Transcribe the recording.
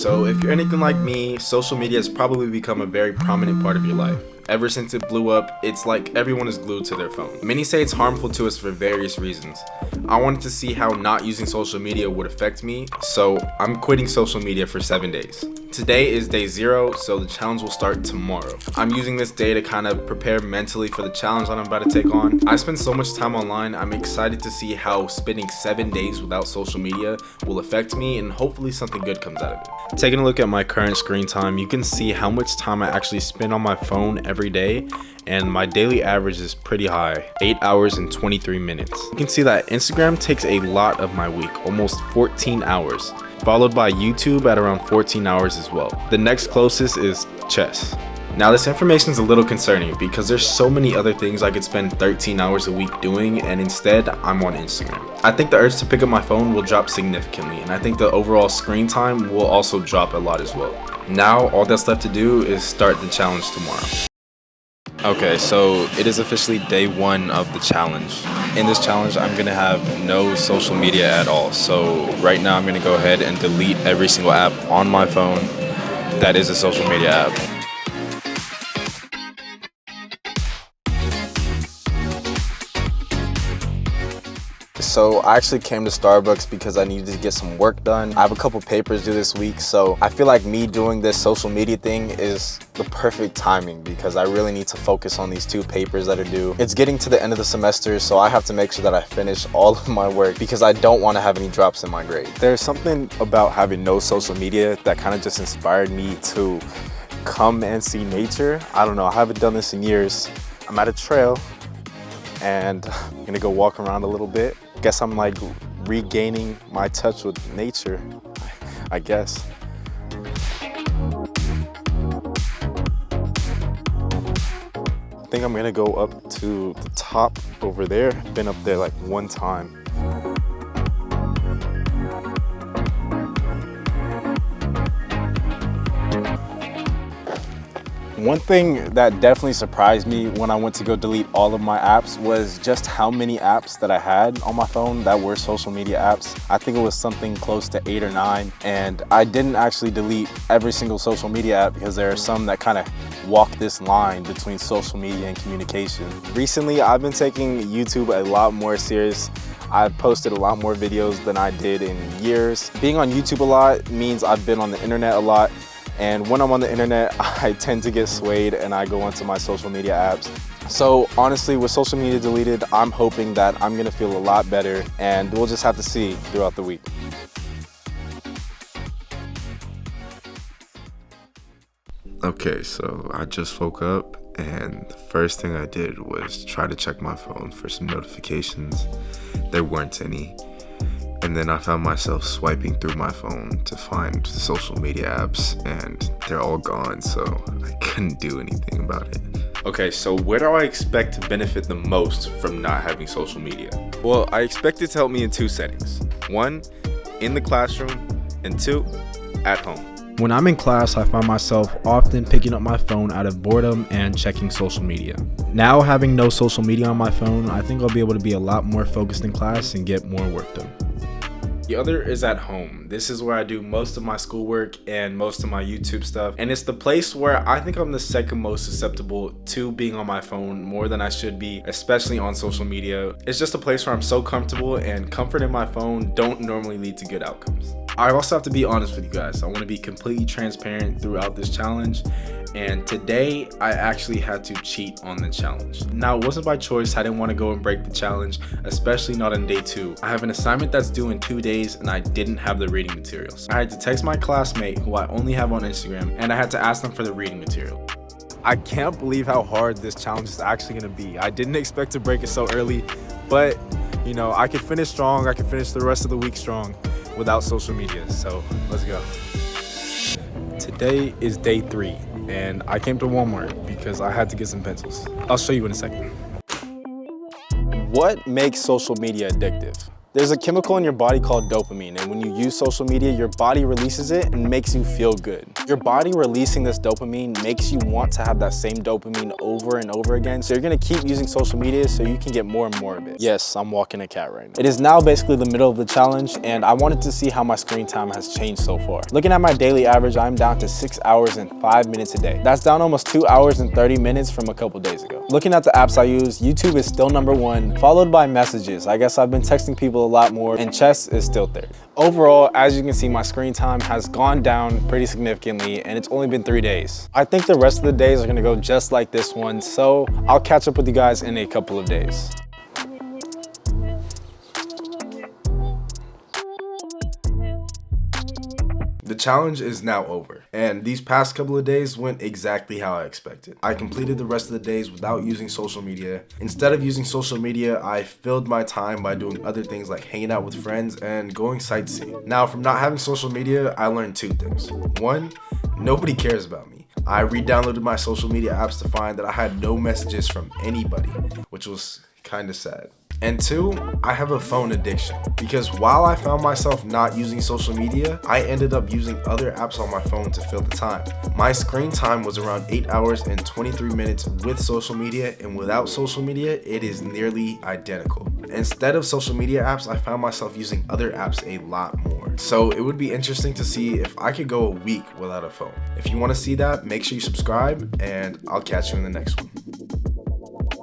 So if you're anything like me, social media has probably become a very prominent part of your life. Ever since it blew up, it's like everyone is glued to their phone. Many say it's harmful to us for various reasons. I wanted to see how not using social media would affect me, so I'm quitting social media for 7 days. Today is day 0, so the challenge will start tomorrow. I'm using this day to kind of prepare mentally for the challenge that I'm about to take on. I spend so much time online, I'm excited to see how spending 7 days without social media will affect me, and hopefully something good comes out of it. Taking a look at my current screen time, you can see how much time I actually spend on my phone every day, and my daily average is pretty high, 8 hours and 23 minutes. You can see that Instagram takes a lot of my week, almost 14 hours, followed by YouTube at around 14 hours as well. The next closest is chess. Now this information is a little concerning because there's so many other things I could spend 13 hours a week doing, and instead I'm on Instagram. I think the urge to pick up my phone will drop significantly, and I think the overall screen time will also drop a lot as well. Now all that's left to do is start the challenge tomorrow. Okay, so it is officially day 1 of the challenge. In this challenge, I'm gonna have no social media at all. So right now I'm gonna go ahead and delete every single app on my phone that is a social media app. So I actually came to Starbucks because I needed to get some work done. I have a couple papers due this week, so I feel like me doing this social media thing is the perfect timing because I really need to focus on these 2 papers that are due. It's getting to the end of the semester, so I have to make sure that I finish all of my work because I don't want to have any drops in my grade. There's something about having no social media that kind of just inspired me to come and see nature. I don't know, I haven't done this in years. I'm at a trail and I'm gonna go walk around a little bit. Guess I'm like regaining my touch with nature, I guess. I think I'm gonna go up to the top over there. Been up there like 1 time. One thing that definitely surprised me when I went to go delete all of my apps was just how many apps that I had on my phone that were social media apps. I think it was something close to 8 or 9, and I didn't actually delete every single social media app because there are some that kind of walk this line between social media and communication. Recently, I've been taking YouTube a lot more serious. I've posted a lot more videos than I did in years. Being on YouTube a lot means I've been on the internet a lot. And when I'm on the internet, I tend to get swayed and I go onto my social media apps. So honestly, with social media deleted, I'm hoping that I'm gonna feel a lot better, and we'll just have to see throughout the week. Okay, so I just woke up and the first thing I did was try to check my phone for some notifications. There weren't any. And then I found myself swiping through my phone to find social media apps, and they're all gone, so I couldn't do anything about it. Okay, so where do I expect to benefit the most from not having social media? Well, I expect it to help me in 2 settings. 1, in the classroom, and 2, at home. When I'm in class, I find myself often picking up my phone out of boredom and checking social media. Now having no social media on my phone, I think I'll be able to be a lot more focused in class and get more work done. The other is at home. This is where I do most of my schoolwork and most of my YouTube stuff. And it's the place where I think I'm the second most susceptible to being on my phone more than I should be, especially on social media. It's just a place where I'm so comfortable, and comfort in my phone don't normally lead to good outcomes. I also have to be honest with you guys. I want to be completely transparent throughout this challenge. And today I actually had to cheat on the challenge. Now it wasn't by choice. I didn't want to go and break the challenge, especially not on day 2. I have an assignment that's due in 2 days and I didn't have the reading materials. I had to text my classmate, who I only have on Instagram, and I had to ask them for the reading material. I can't believe how hard this challenge is actually going to be. I didn't expect to break it so early, but you know, I could finish strong. I could finish the rest of the week strong without social media. So let's go. Today is day 3. And I came to Walmart because I had to get some pencils. I'll show you in a second. What makes social media addictive? There's a chemical in your body called dopamine, and when you use social media, your body releases it and makes you feel good. Your body releasing this dopamine makes you want to have that same dopamine over and over again, so you're gonna keep using social media so you can get more and more of it. Yes, I'm walking a cat right now. It is now basically the middle of the challenge, and I wanted to see how my screen time has changed so far. Looking at my daily average, I'm down to 6 hours and 5 minutes a day. That's down almost 2 hours and 30 minutes from a couple days ago. Looking at the apps I use, YouTube is still #1, followed by messages. I guess I've been texting people a lot more, and chess is still third. Overall, as you can see, my screen time has gone down pretty significantly, and it's only been 3 days. I think the rest of the days are gonna go just like this one, so I'll catch up with you guys in a couple of days. The challenge is now over, and these past couple of days went exactly how I expected. I completed the rest of the days without using social media. Instead of using social media, I filled my time by doing other things like hanging out with friends and going sightseeing. Now, from not having social media, I learned 2 things. 1, nobody cares about me. I re-downloaded my social media apps to find that I had no messages from anybody, which was kind of sad. And 2, I have a phone addiction, because while I found myself not using social media, I ended up using other apps on my phone to fill the time. My screen time was around 8 hours and 23 minutes with social media, and without social media, it is nearly identical. Instead of social media apps, I found myself using other apps a lot more. So it would be interesting to see if I could go a week without a phone. If you want to see that, make sure you subscribe, and I'll catch you in the next one.